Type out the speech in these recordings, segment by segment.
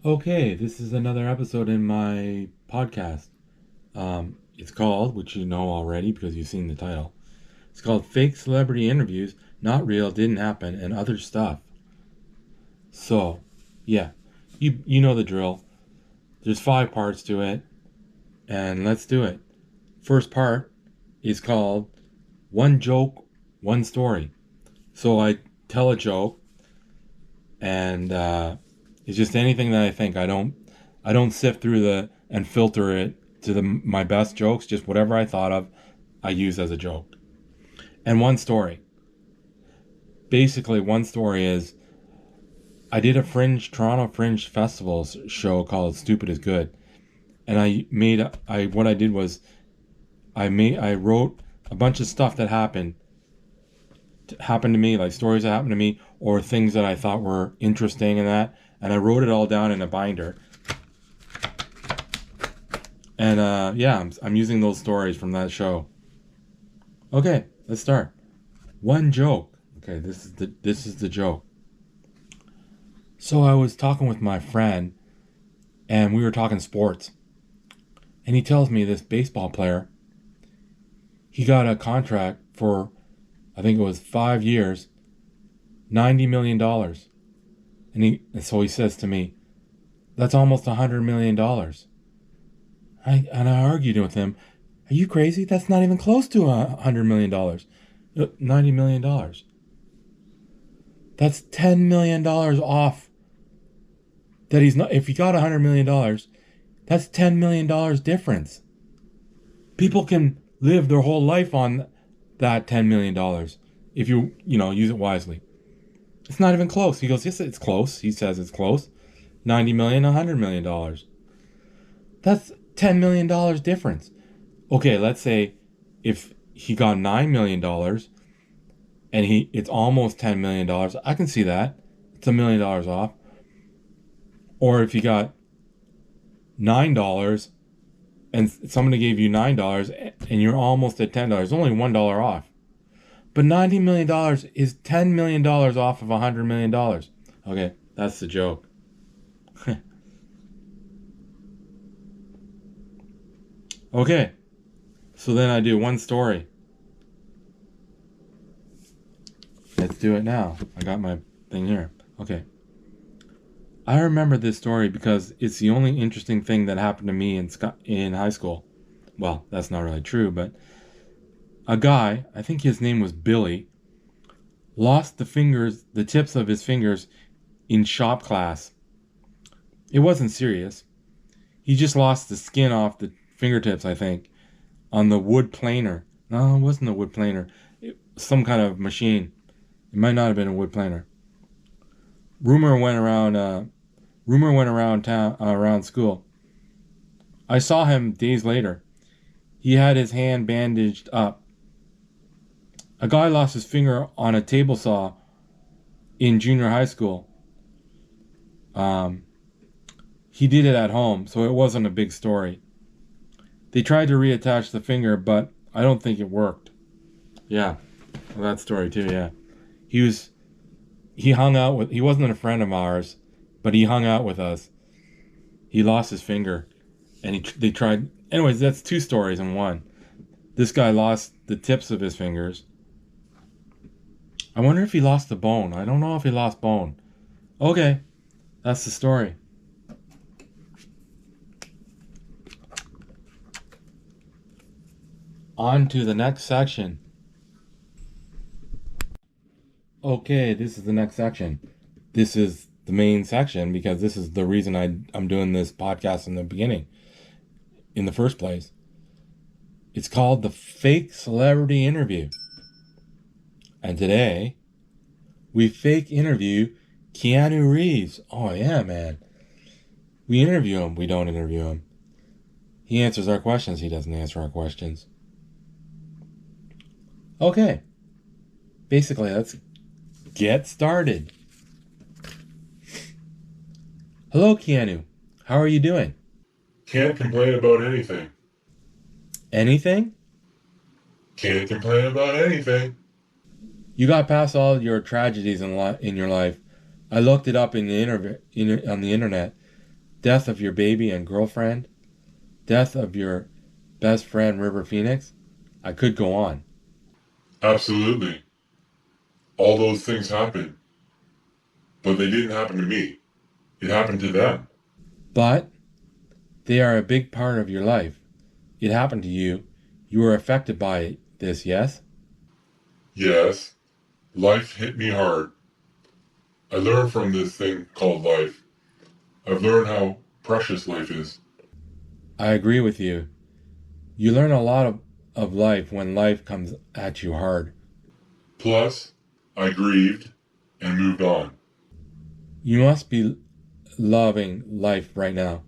Okay, this is another episode in my podcast. It's called, which you know already because you've seen the title. It's called Fake Celebrity Interviews, Not Real, Didn't Happen, and Other Stuff. So, yeah, you know the drill. There's 5 parts to it, and let's do it. First part is called One Joke, One Story. So I tell a joke, and it's just anything that I think. I don't sift through the and filter it to my best jokes. Just whatever I thought of, I use as a joke. And one story. Basically, one story is I did a Toronto Fringe Festivals show called "Stupid is Good," and what I did was I wrote a bunch of stuff that happened to me, like stories that happened to me or things that I thought were interesting and I wrote it all down in a binder. And yeah, I'm using those stories from that show. Okay, let's start. One joke. Okay, this is the joke. So I was talking with my friend, and we were talking sports, and he tells me this baseball player, he got a contract for, I think it was 5 years, $90 million, and so he says to me, that's almost $100 million. I argued with him, are you crazy? That's not even close to $100 million. $90 million. That's $10 million off. That he's not. If he got $100 million, that's $10 million difference. People can live their whole life on that $10 million if you use it wisely. It's not even close. He goes, yes, it's close. He says it's close. 90 million, $100 million. That's $10 million difference. Okay, let's say if he got $9 million and it's almost $10 million, I can see that. It's $1 million off. Or if you got $9 and somebody gave you $9 and you're almost at $10, only $1 off. But $90 million is $10 million off of $100 million. Okay, that's the joke. Okay, so then I do one story. Let's do it now. I got my thing here. Okay. I remember this story because it's the only interesting thing that happened to me in high school. Well, that's not really true, but a guy, I think his name was Billy, lost the tips of his fingers in shop class. It wasn't serious. He just lost the skin off the fingertips, I think, on the wood planer. No, it wasn't a wood planer. Some kind of machine. It might not have been a wood planer. Rumor went around. Rumor went around town, around school. I saw him days later. He had his hand bandaged up. A guy lost his finger on a table saw in junior high school. Um, he did it at home, so it wasn't a big story. They tried to reattach the finger, but I don't think it worked. Yeah, well, that story too. Yeah, he was. He hung out with. He wasn't a friend of ours, but he hung out with us. He lost his finger, and they tried. Anyways, that's two stories in one. This guy lost the tips of his fingers. I wonder if he lost the bone. I don't know if he lost bone. Okay, that's the story. On to the next section. Okay, this is the next section. This is the main section because this is the reason I'm doing this podcast in the beginning, in the first place. It's called the Fake Celebrity Interview. And today, we fake interview Keanu Reeves. Oh, yeah, man. We interview him. We don't interview him. He answers our questions. He doesn't answer our questions. Okay. Basically, let's get started. Hello, Keanu. How are you doing? Can't complain about anything. Anything? Can't complain about anything. You got past all your tragedies in your life. I looked it up on the internet. death of your baby and girlfriend, death of your best friend River Phoenix. I could go on. Absolutely. All those things happened, but they didn't happen to me. It happened to them. But they are a big part of your life. It happened to you. You were affected by this, yes? Yes, life hit me hard. I learned from this thing called life. I've learned how precious life is. I agree with you. You learn a lot of life when life comes at you hard. Plus, I grieved and moved on. You must be loving life right now.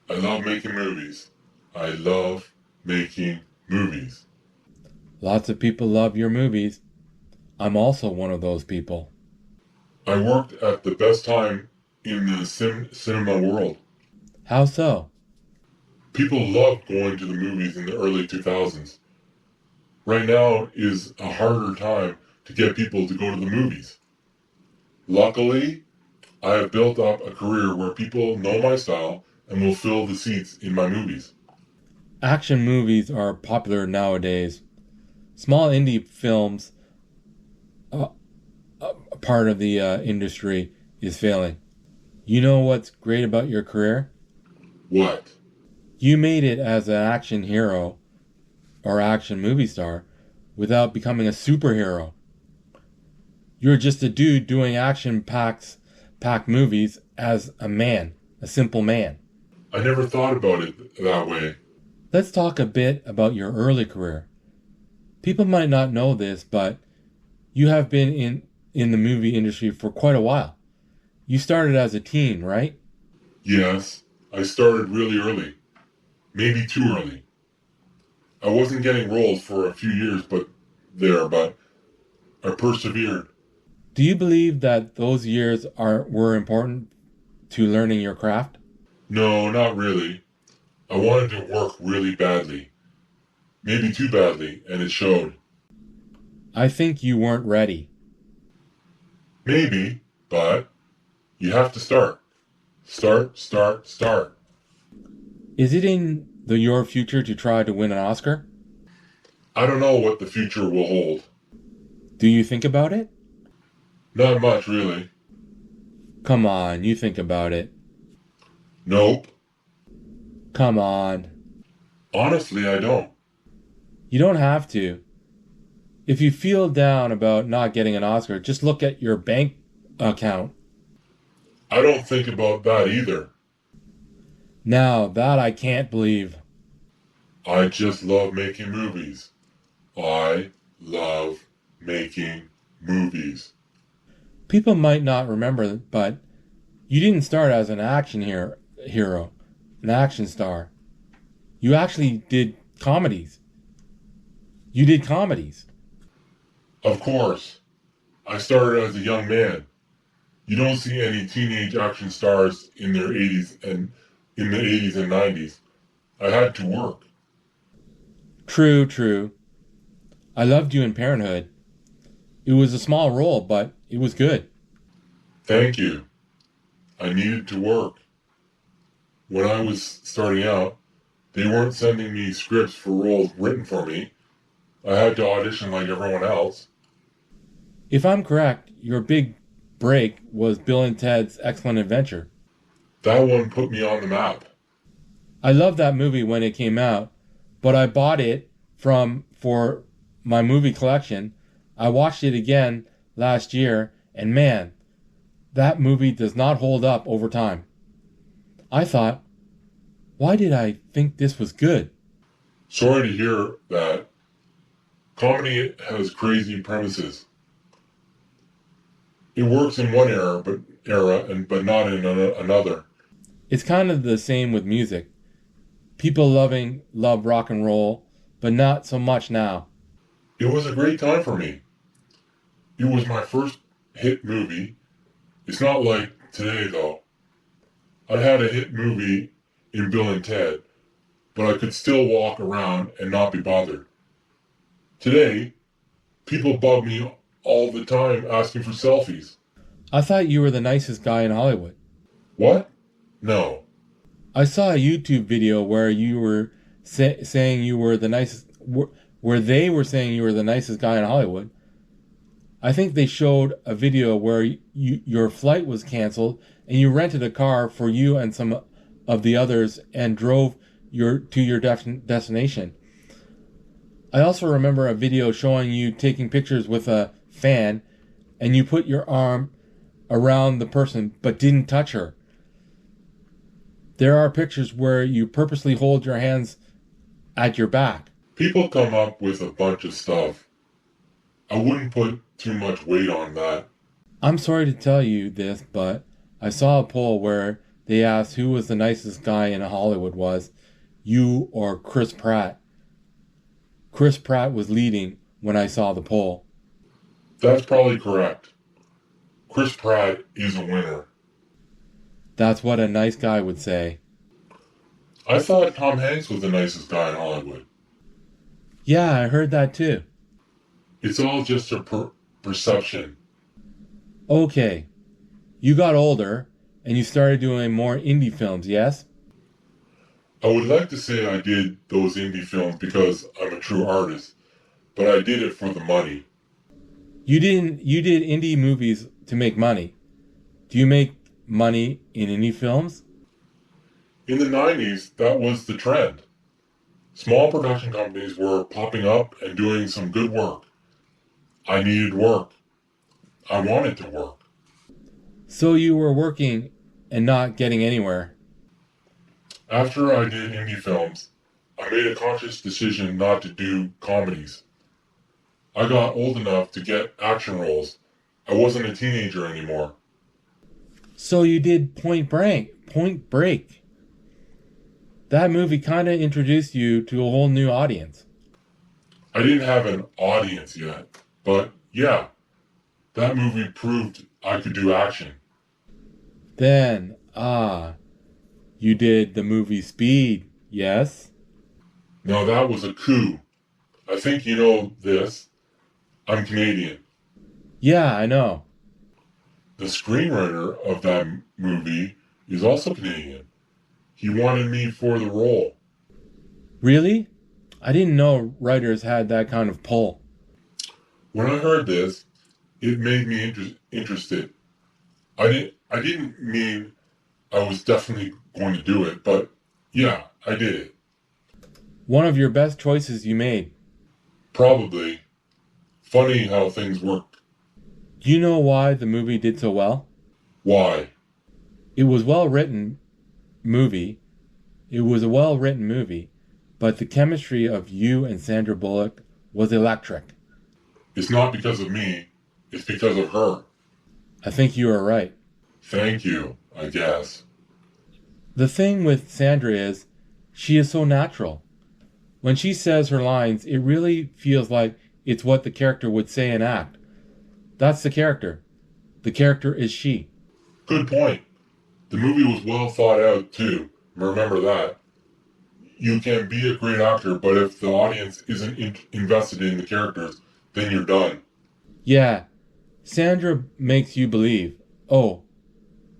I love making movies. I love making movies. Lots of people love your movies. I'm also one of those people. I worked at the best time in the cinema world. How so? People loved going to the movies in the early 2000s. Right now is a harder time to get people to go to the movies. Luckily, I have built up a career where people know my style and will fill the seats in my movies. Action movies are popular nowadays. Small indie films, uh, part of the industry, is failing. You know what's great about your career? What? You made it as an action hero or action movie star without becoming a superhero. You're just a dude doing packed movies as a man, a simple man. I never thought about it that way. Let's talk a bit about your early career. People might not know this, but you have been in the movie industry for quite a while. You started as a teen, right? Yes, I started really early. Maybe too early. I wasn't getting roles for a few years, but I persevered. Do you believe that those years were important to learning your craft? No, not really. I wanted to work really badly. Maybe too badly, and it showed. I think you weren't ready. Maybe, but you have to start. Start, start, start. Is it in your future to try to win an Oscar? I don't know what the future will hold. Do you think about it? Not much, really. Come on, you think about it. Nope. Come on. Honestly, I don't. You don't have to. If you feel down about not getting an Oscar, just look at your bank account. I don't think about that either. Now, that I can't believe. I just love making movies. I love making movies. People might not remember, but you didn't start as an action hero, an action star. You actually did comedies. You did comedies. Of course, I started as a young man. You don't see any teenage action stars in their 80s and in the 80s and 90s. I had to work. True, true. I loved you in Parenthood. It was a small role, but it was good. Thank you. I needed to work. When I was starting out, they weren't sending me scripts for roles written for me. I had to audition like everyone else. If I'm correct, your big break was Bill and Ted's Excellent Adventure. That one put me on the map. I loved that movie when it came out, but I bought it for my movie collection. I watched it again last year, and man, that movie does not hold up over time. I thought, why did I think this was good? Sorry to hear that. Comedy has crazy premises. It works in one but not in another. It's kind of the same with music. People love rock and roll, but not so much now. It was a great time for me. It was my first hit movie. It's not like today though. I had a hit movie in Bill and Ted, but I could still walk around and not be bothered. Today, people bug me all the time asking for selfies. I thought you were the nicest guy in Hollywood. What? No. I saw a YouTube video where you were saying you were the nicest, where they were saying you were the nicest guy in Hollywood. I think they showed a video where your flight was canceled and you rented a car for you and some of the others and drove to your destination. I also remember a video showing you taking pictures with a fan and you put your arm around the person but didn't touch her. There are pictures where you purposely hold your hands at your back. People come up with a bunch of stuff. I wouldn't put too much weight on that. I'm sorry to tell you this, but I saw a poll where they asked who was the nicest guy in Hollywood was, you or Chris Pratt. Chris Pratt was leading when I saw the poll. That's probably correct. Chris Pratt is a winner. That's what a nice guy would say. I thought Tom Hanks was the nicest guy in Hollywood. Yeah, I heard that too. It's all just a perception. Okay, you got older and you started doing more indie films, yes? I would like to say I did those indie films because I'm a true artist, but I did it for the money. You did indie movies to make money. Do you make money in indie films? In the 90s, that was the trend. Small production companies were popping up and doing some good work. I needed work. I wanted to work. So you were working and not getting anywhere. After I did indie films, I made a conscious decision not to do comedies. I got old enough to get action roles. I wasn't a teenager anymore. So you did Point Break. That movie kind of introduced you to a whole new audience. I didn't have an audience yet, but yeah, that movie proved I could do action. Then, you did the movie Speed, yes? Now that was a coup. I think you know this. I'm Canadian. Yeah, I know. The screenwriter of that movie is also Canadian. He wanted me for the role. Really? I didn't know writers had that kind of pull. When I heard this, it made me interested. I didn't mean I was definitely going to do it, but yeah, I did it. One of your best choices you made. Probably. Funny how things work. Do you know why the movie did so well? Why? It was a well-written movie, but the chemistry of you and Sandra Bullock was electric. It's not because of me, it's because of her. I think you are right. Thank you, I guess. The thing with Sandra is, she is so natural. When she says her lines, it really feels like it's what the character would say and act. That's the character. The character is she. Good point. The movie was well thought out, too. Remember that. You can be a great actor, but if the audience isn't invested in the characters, then you're done. Yeah, Sandra makes you believe. Oh,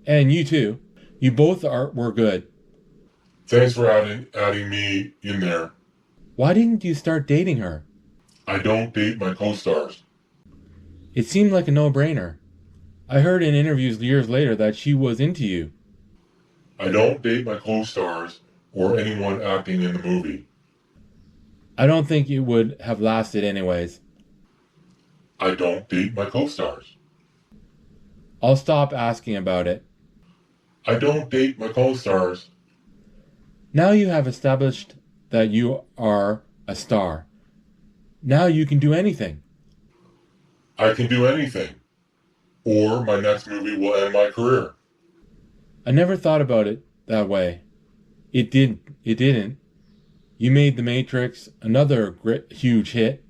and you too. You both were good. Thanks for adding me in there. Why didn't you start dating her? I don't date my co-stars. It seemed like a no-brainer. I heard in interviews years later that she was into you. I don't date my co-stars or anyone acting in the movie. I don't think it would have lasted anyways. I don't date my co-stars. I'll stop asking about it. I don't date my co-stars. Now you have established that you are a star. Now you can do anything. I can do anything. Or my next movie will end my career. I never thought about it that way. It didn't. You made The Matrix another huge hit.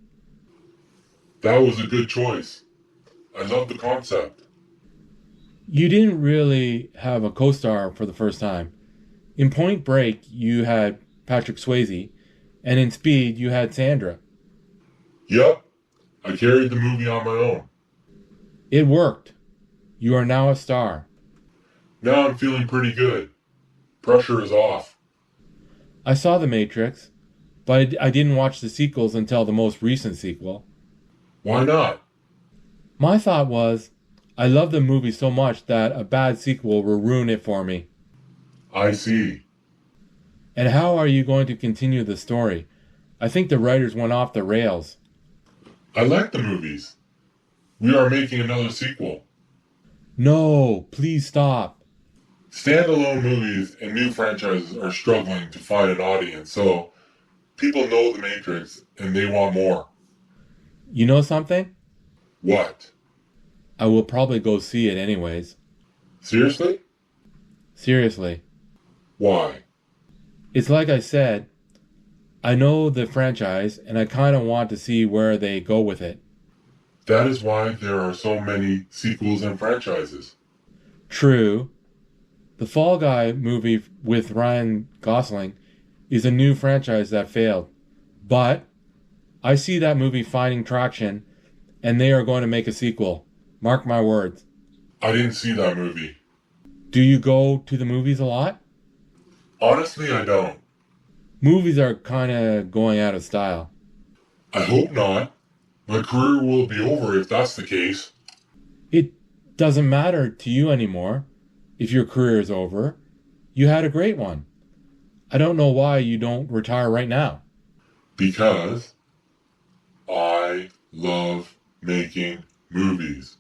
That was a good choice. I love the concept. You didn't really have a co-star for the first time. In Point Break, you had Patrick Swayze, and in Speed, you had Sandra. Yep, I carried the movie on my own. It worked. You are now a star. Now I'm feeling pretty good. Pressure is off. I saw The Matrix, but I didn't watch the sequels until the most recent sequel. Why not? My thought was, I love the movie so much that a bad sequel will ruin it for me. I see. And how are you going to continue the story? I think the writers went off the rails. I like the movies. We are making another sequel. No, please stop. Standalone movies and new franchises are struggling to find an audience, so people know The Matrix and they want more. You know something? What? I will probably go see it anyways. Seriously? Seriously. Why? It's like I said, I know the franchise and I kind of want to see where they go with it. That is why there are so many sequels and franchises. True. The Fall Guy movie with Ryan Gosling is a new franchise that failed. But I see that movie finding traction and they are going to make a sequel. Mark my words. I didn't see that movie. Do you go to the movies a lot? Honestly, I don't. Movies are kind of going out of style. I hope not. My career will be over if that's the case. It doesn't matter to you anymore if your career is over. You had a great one. I don't know why you don't retire right now. Because I love making movies.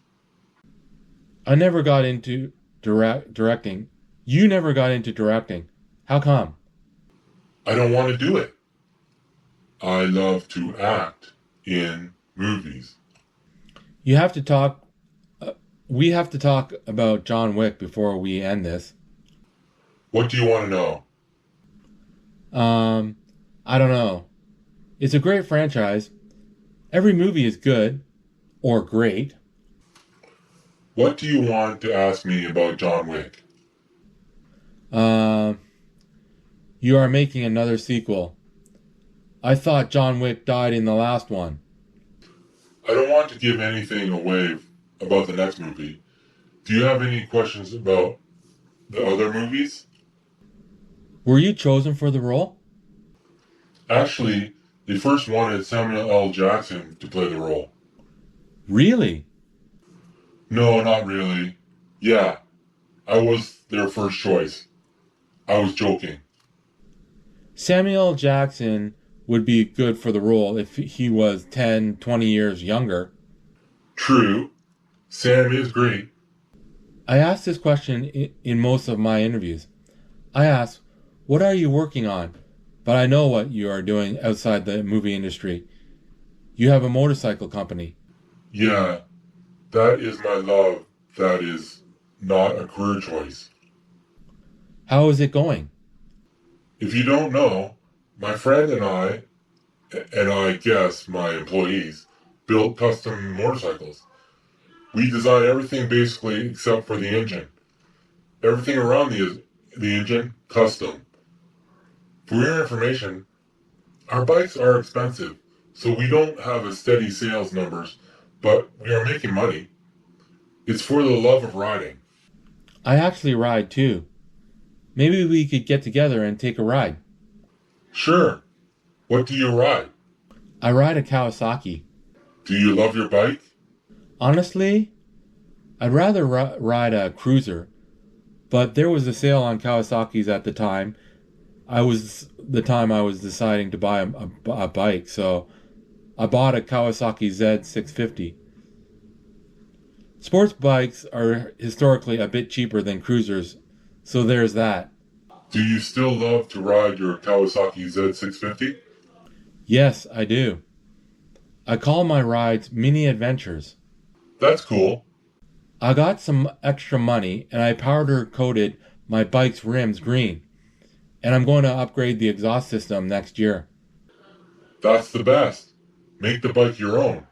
I never got into directing. You never got into directing. How come? I don't want to do it. I love to act in movies. You have to talk. We have to talk about John Wick before we end this. What do you want to know? I don't know. It's a great franchise. Every movie is good or great. What do you want to ask me about John Wick? You are making another sequel. I thought John Wick died in the last one. I don't want to give anything away about the next movie. Do you have any questions about the other movies? Were you chosen for the role? Actually, they first wanted Samuel L. Jackson to play the role. Really? No, not really. Yeah, I was their first choice. I was joking. Samuel L. Jackson would be good for the role if he was 10, 20 years younger. True. Sam is great. I asked this question in most of my interviews. I ask, what are you working on? But I know what you are doing outside the movie industry. You have a motorcycle company. Yeah, that is my love. That is not a career choice. How is it going? If you don't know, my friend and I guess my employees, build custom motorcycles. We design everything basically except for the engine. Everything around the engine, custom. For your information, our bikes are expensive, so we don't have a steady sales numbers, but we are making money. It's for the love of riding. I actually ride too. Maybe we could get together and take a ride. Sure. What do you ride? I ride a Kawasaki. Do you love your bike? Honestly, I'd rather ride a cruiser, but there was a sale on Kawasaki's at the time. I was deciding to buy a bike, so I bought a Kawasaki Z650. Sports bikes are historically a bit cheaper than cruisers, so there's that. Do you still love to ride your Kawasaki Z650? Yes, I do. I call my rides mini adventures. That's cool. I got some extra money and I powder coated my bike's rims green. And I'm going to upgrade the exhaust system next year. That's the best. Make the bike your own.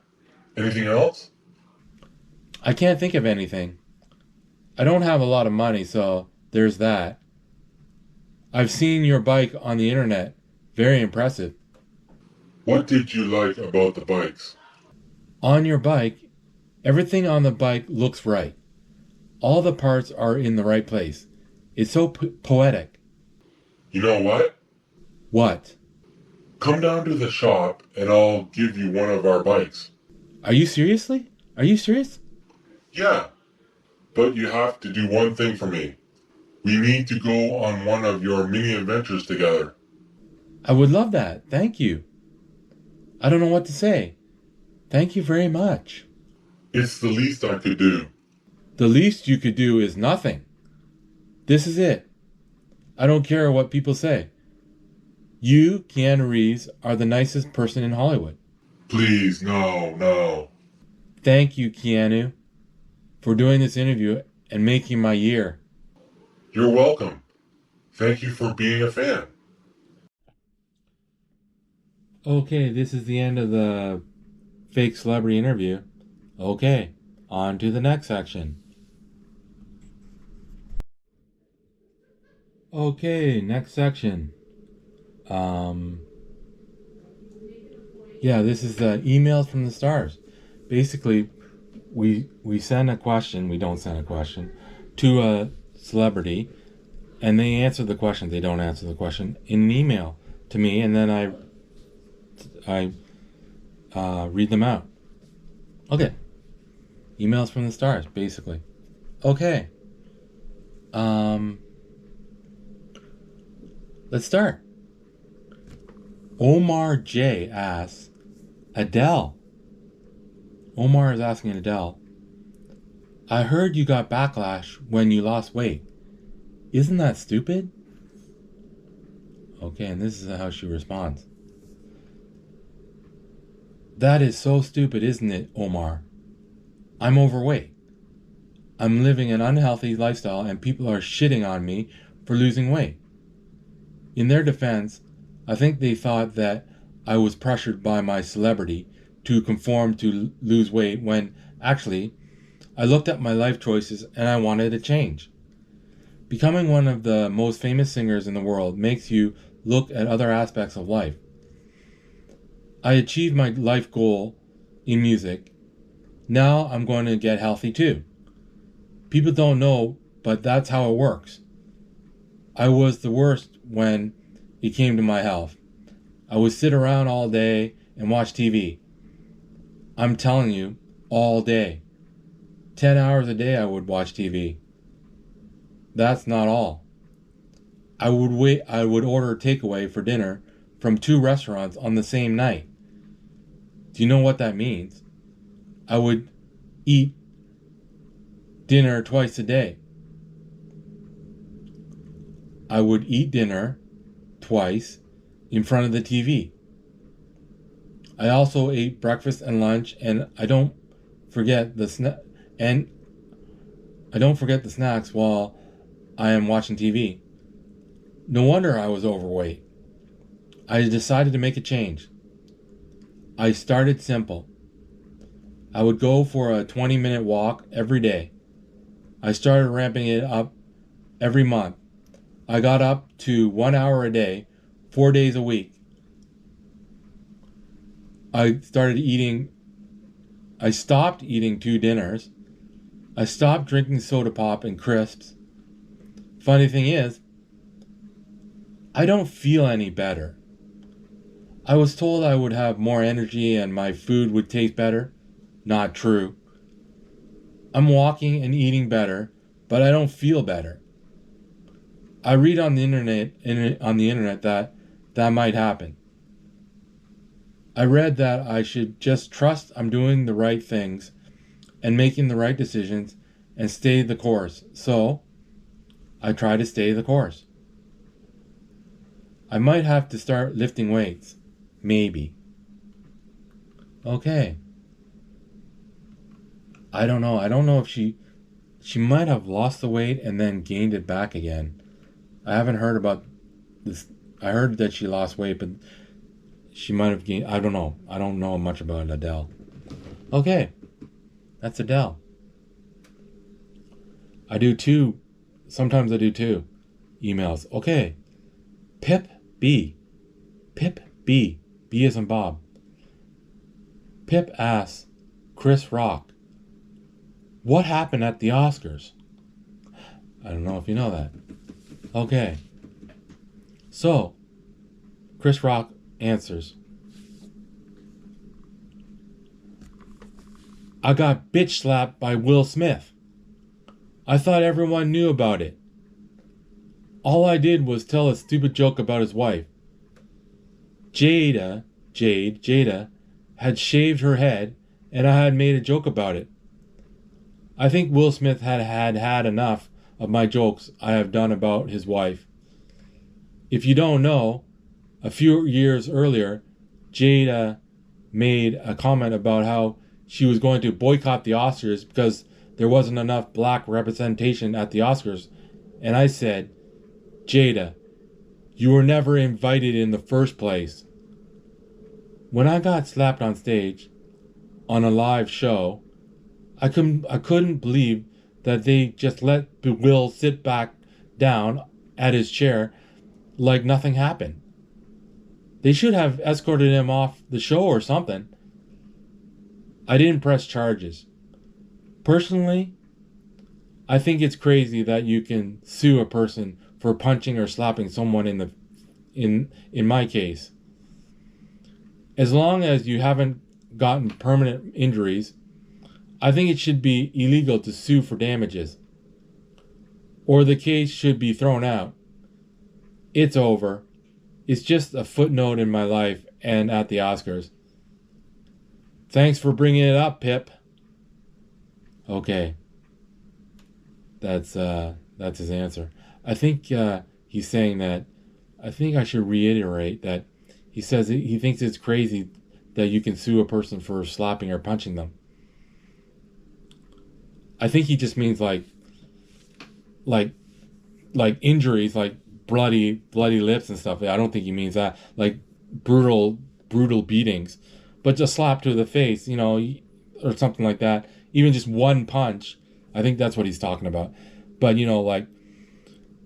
Anything else? I can't think of anything. I don't have a lot of money, so there's that. I've seen your bike on the internet. Very impressive. What did you like about the bikes? On your bike, everything on the bike looks right. All the parts are in the right place. It's so poetic. You know what? What? Come down to the shop and I'll give you one of our bikes. Are you seriously? Are you serious? Yeah, but you have to do one thing for me. We need to go on one of your mini adventures together. I would love that. Thank you. I don't know what to say. Thank you very much. It's the least I could do. The least you could do is nothing. This is it. I don't care what people say. You, Keanu Reeves, are the nicest person in Hollywood. Please, no, no. Thank you, Keanu, for doing this interview and making my year. You're welcome. Thank you for being a fan. Okay, this is the end of the fake celebrity interview. Okay, on to the next section. Okay, next section. Yeah, this is the emails from the stars. Basically, we send a question, we don't send a question, to a celebrity, and they answer the question, they don't answer the question, in an email to me, and then I read them out. Okay. Emails from the stars, basically. Okay. Let's start. Omar J asks, Adele. Omar is asking Adele, I heard you got backlash when you lost weight. Isn't that stupid? Okay, and this is how she responds. That is so stupid, isn't it, Omar? I'm overweight. I'm living an unhealthy lifestyle and people are shitting on me for losing weight. In their defense, I think they thought that I was pressured by my celebrity to conform to lose weight when, actually, I looked at my life choices and I wanted a change. Becoming one of the most famous singers in the world makes you look at other aspects of life. I achieved my life goal in music. Now I'm going to get healthy too. People don't know, but that's how it works. I was the worst when it came to my health. I would sit around all day and watch TV. I'm telling you, all day. 10 hours a day I would watch TV. That's not all. I would order takeaway for dinner from 2 restaurants on the same night. Do you know what that means? I would eat dinner twice a day. I would eat dinner twice in front of the TV. I also ate breakfast and lunch, and I don't forget the snacks while I am watching TV. No wonder I was overweight. I decided to make a change. I started simple. I would go for a 20-minute walk every day. I started ramping it up every month. I got up to 1 hour a day, 4 days a week. I stopped eating 2 dinners. I stopped drinking soda pop and crisps. Funny thing is, I don't feel any better. I was told I would have more energy and my food would taste better. Not true. I'm walking and eating better, but I don't feel better. I read on the internet that might happen. I read that I should just trust I'm doing the right things and making the right decisions and stay the course. So, I try to stay the course. I might have to start lifting weights. Maybe. Okay. I don't know. I don't know if she might have lost the weight and then gained it back again. I haven't heard about this. I heard that she lost weight, but she might have gained. I don't know. I don't know much about Adele. Okay. That's Adele. I do 2. Sometimes I do 2 emails. Okay. Pip B. Pip B. B as in Bob. Pip asks Chris Rock, what happened at the Oscars? I don't know if you know that. Okay. So, Chris Rock answers, I got bitch slapped by Will Smith. I thought everyone knew about it. All I did was tell a stupid joke about his wife. Jada had shaved her head, and I had made a joke about it. I think Will Smith had enough of my jokes I have done about his wife. If you don't know, a few years earlier, Jada made a comment about how she was going to boycott the Oscars because there wasn't enough black representation at the Oscars. And I said, Jada, you were never invited in the first place. When I got slapped on stage on a live show, I couldn't believe that they just let Will sit back down at his chair like nothing happened. They should have escorted him off the show or something. I didn't press charges. Personally, I think it's crazy that you can sue a person for punching or slapping someone in my case. As long as you haven't gotten permanent injuries, I think it should be illegal to sue for damages. Or the case should be thrown out. It's over. It's just a footnote in my life and at the Oscars. Thanks for bringing it up, Pip. Okay. That's his answer. I think he's saying that. I think I should reiterate that he says he thinks it's crazy that you can sue a person for slapping or punching them. I think he just means like injuries, like bloody lips and stuff. I don't think he means that, like brutal beatings, but just slap to the face, or something like that. Even just one punch. I think that's what he's talking about. But like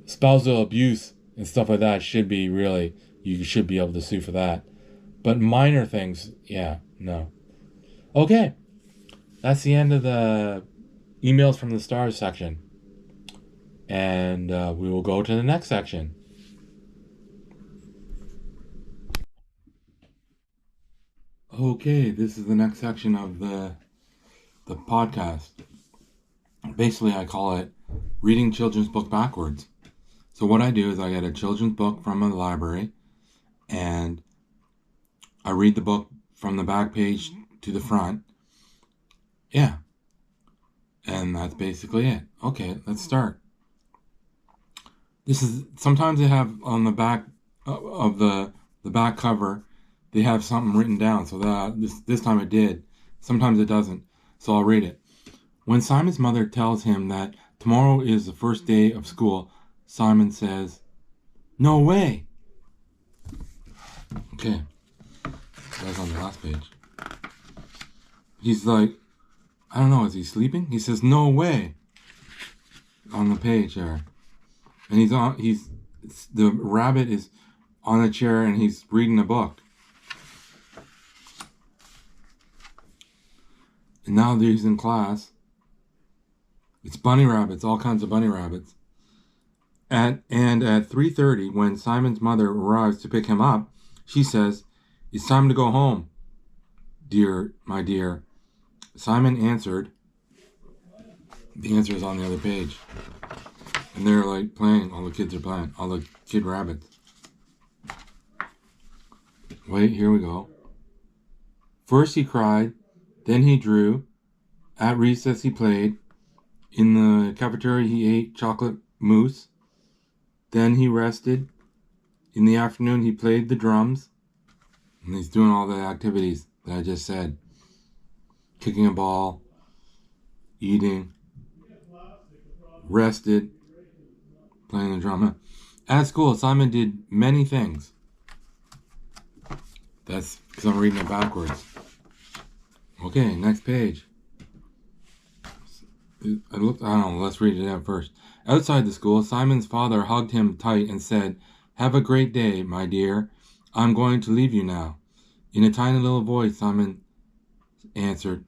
spousal abuse and stuff like that you should be able to sue for that. But minor things, yeah, no. Okay, that's the end of the emails from the stars section. And we will go to the next section. Okay, this is the next section of the podcast. Basically, I call it reading children's book backwards. So what I do is I get a children's book from a library, and I read the book from the back page to the front. Yeah. And that's basically it. Okay, let's start. Sometimes they have on the back of the back cover, they have something written down. So that this time it did. Sometimes it doesn't. So I'll read it. When Simon's mother tells him that tomorrow is the first day of school, Simon says, "No way." Okay. That's on the last page. He's like, I don't know, is he sleeping? He says, "No way." On the page there. And the rabbit is on a chair and he's reading a book. And now he's in class. It's bunny rabbits, all kinds of bunny rabbits. And at 3:30, when Simon's mother arrives to pick him up, she says, "It's time to go home, my dear." Simon answered. The answer is on the other page. And they're like playing, all the kids are playing, all the kid rabbits. Wait, here we go. First he cried, then he drew. At recess he played. In the cafeteria he ate chocolate mousse. Then he rested. In the afternoon he played the drums. And he's doing all the activities that I just said. Kicking a ball, eating, rested, playing the drum. At school, Simon did many things. That's because I'm reading it backwards. Okay, next page. I don't know, let's read it out first. Outside the school, Simon's father hugged him tight and said, "Have a great day, my dear. I'm going to leave you now." In a tiny little voice, Simon answered,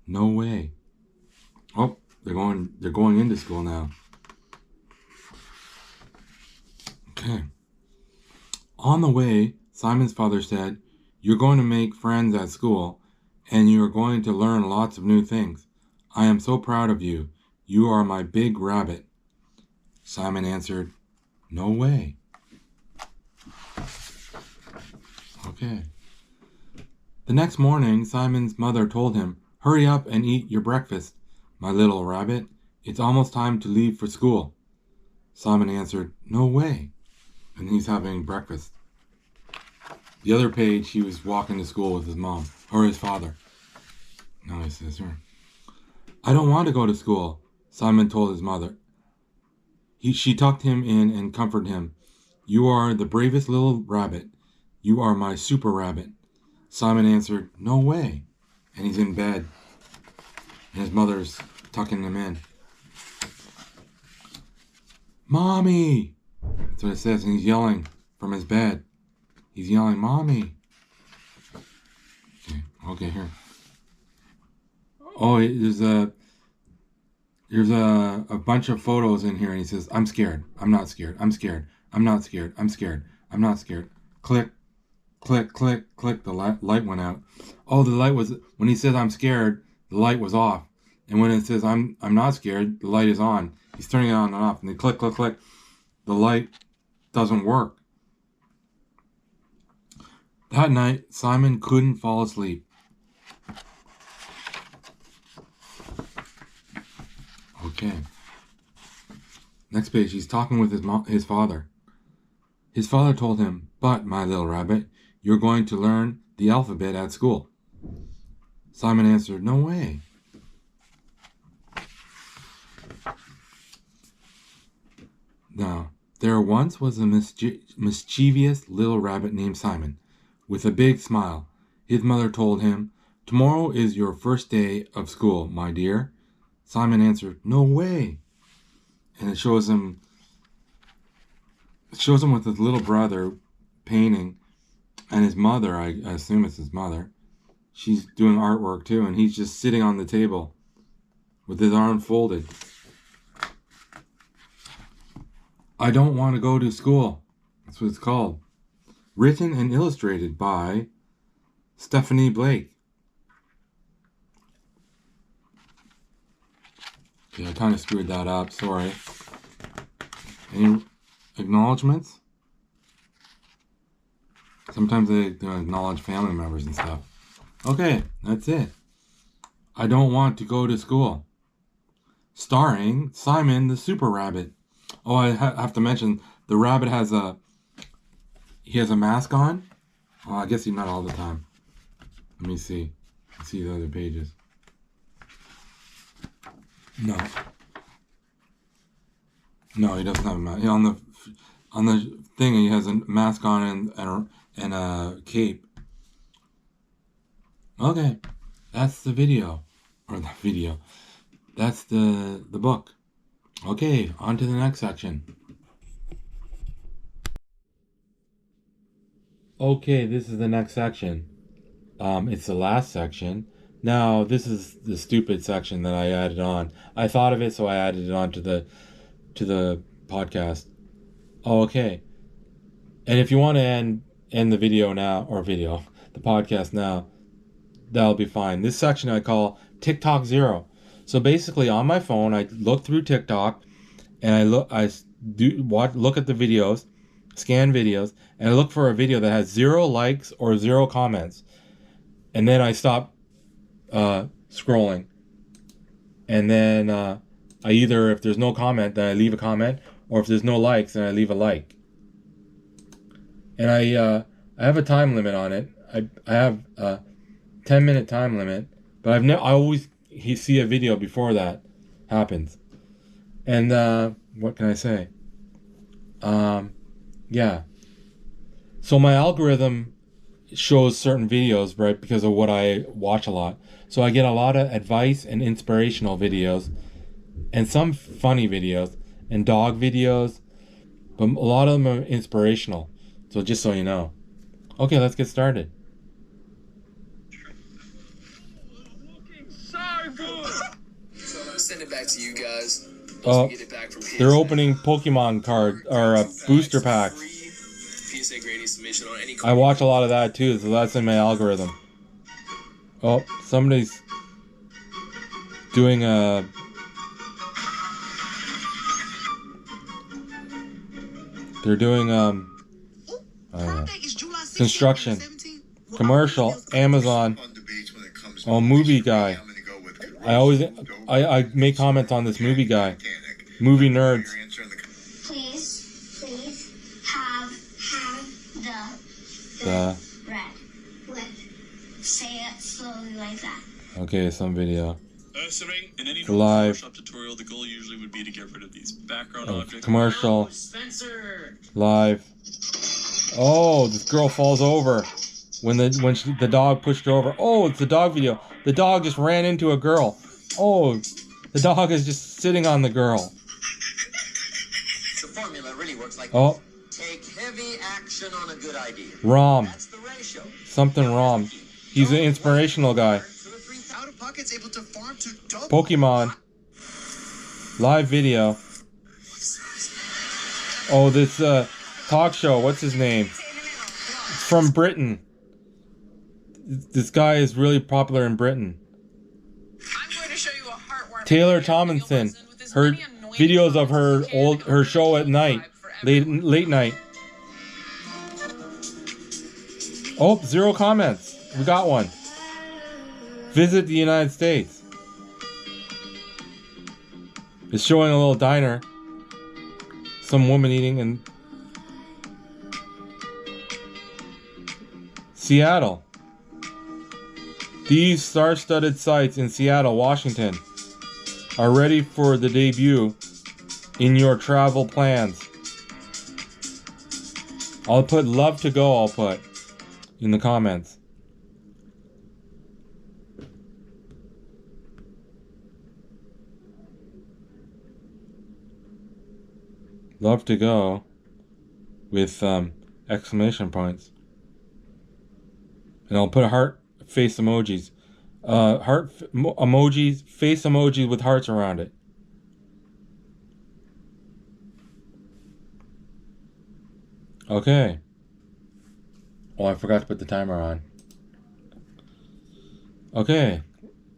"No way." Oh, they're going into school now. Okay. On the way, Simon's father said, "You're going to make friends at school, and you are going to learn lots of new things. I am so proud of you. You are my big rabbit." Simon answered, "No way." Okay. The next morning, Simon's mother told him, "Hurry up and eat your breakfast, my little rabbit. It's almost time to leave for school." Simon answered, "No way." And he's having breakfast. The other page, he was walking to school with his mom, or his father. No, his sister. "I don't want to go to school," Simon told his mother. She tucked him in and comforted him. "You are the bravest little rabbit. You are my super rabbit." Simon answered, "No way." And he's in bed. And his mother's tucking him in. "Mommy!" That's what it says. And he's yelling from his bed. He's yelling, "Mommy!" Okay, here. Oh, there's a bunch of photos in here, and he says, "I'm scared. I'm not scared. I'm scared. I'm not scared. I'm scared. I'm not scared." Click, click, click, click. The light went out. Oh, the light was, when he says "I'm scared," the light was off. And when it says I'm not scared, the light is on. He's turning it on and off. And then click, click, click. The light doesn't work. That night, Simon couldn't fall asleep. Okay. Next page, he's talking with his father. His father told him, "But, my little rabbit, you're going to learn the alphabet at school." Simon answered, "No way." Now, there once was a mischievous little rabbit named Simon, with a big smile. His mother told him, "Tomorrow is your first day of school, my dear." Simon answered, "No way." And it shows him with his little brother painting, and his mother, I assume it's his mother. She's doing artwork too, and he's just sitting on the table with his arms folded. "I don't want to go to school." That's what it's called. Written and illustrated by Stephanie Blake. Okay, I kind of screwed that up. Sorry. Any acknowledgements? Sometimes they acknowledge family members and stuff. Okay, that's it. "I don't want to go to school." Starring Simon the Super Rabbit. Oh, I have to mention, the rabbit has a mask on. Well, I guess he's not all the time. Let me see. Let's see the other pages. No, he doesn't have a mask. On the thing, he has a mask on and a cape. Okay, that's the video, or the video. That's the book. Okay, on to the next section. Okay, this is the next section. It's the last section. Now, this is the stupid section that I added on. I thought of it, so I added it on to the podcast. Oh, okay. And if you want to end the video now, or the podcast now, that'll be fine. This section I call Tik Tok Zero. So basically, on my phone, I look through TikTok, and I look at the videos, scan videos, and I look for a video that has 0 likes or 0 comments, and then I stop scrolling, and then I either, if there's no comment, then I leave a comment, or if there's no likes, then I leave a like. And I have a time limit on it. I have a 10-minute time limit, but I always see a video before that happens. And what can I say? Yeah. So my algorithm shows certain videos, right, because of what I watch a lot. So I get a lot of advice and inspirational videos, and some funny videos, and dog videos, but a lot of them are inspirational. So just so you know. Okay, let's get started. So I'm gonna send it back to you guys. They're opening Pokemon card or a booster pack. PSA grading submission on any. I watch a lot of that too, so that's in my algorithm. Oh, somebody's doing a... They're doing I don't know, construction commercial. Amazon. Oh, movie guy. I make comments on this movie guy. Movie nerds. Please have the red. Say it slowly like that. Okay, some video. In any Live. Photoshop tutorial, the goal usually would be to get rid of these background objects. Commercial. Oh, Spencer. Live. Oh, this girl falls over when the dog pushed her over. Oh, it's a dog video. The dog just ran into a girl. Oh, the dog is just sitting on the girl. The formula really works like Oh, take heavy action on a good idea. Rom. That's the ratio. Something Rom. He's an inspirational guy. Out of pocket's able to farm to double. Pokemon. Live video. Oh, this talk show. What's his name? It's from Britain. This guy is really popular in Britain. I'm going to show you a heartwarming Taylor video Tomlinson. with as Her many annoying videos of comments as you can her show at night, forever. late night. Oh, 0 comments. We got one. Visit the United States. It's showing a little diner. Some woman eating in Seattle. These star-studded sites in Seattle, Washington are ready for the debut in your travel plans. I'll put love to go, I'll put in the comments. Love to go with exclamation points. And I'll put a heart face emojis. Emojis, face emoji with hearts around it. Okay. Oh, I forgot to put the timer on. Okay.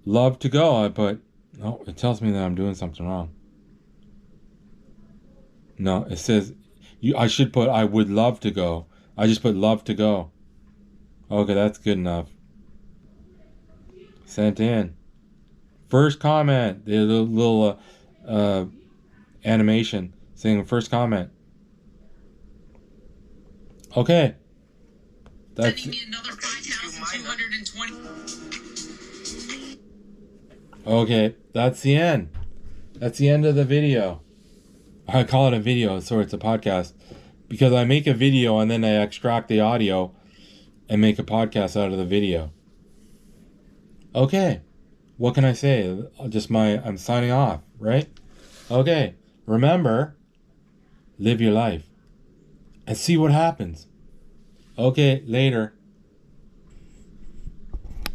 Love to go, I put. Oh, it tells me that I'm doing something wrong. No, it says I should put I would love to go. I just put love to go. Okay, that's good enough. Sent in. First comment. The little animation saying first comment. Okay. That's Sending me another 5,220. okay. That's the end. That's the end of the video. I call it a video, so it's a podcast. Because I make a video and then I extract the audio and make a podcast out of the video. Okay. What can I say? I'm signing off, right? Okay. Remember, live your life. And see what happens. Okay, later.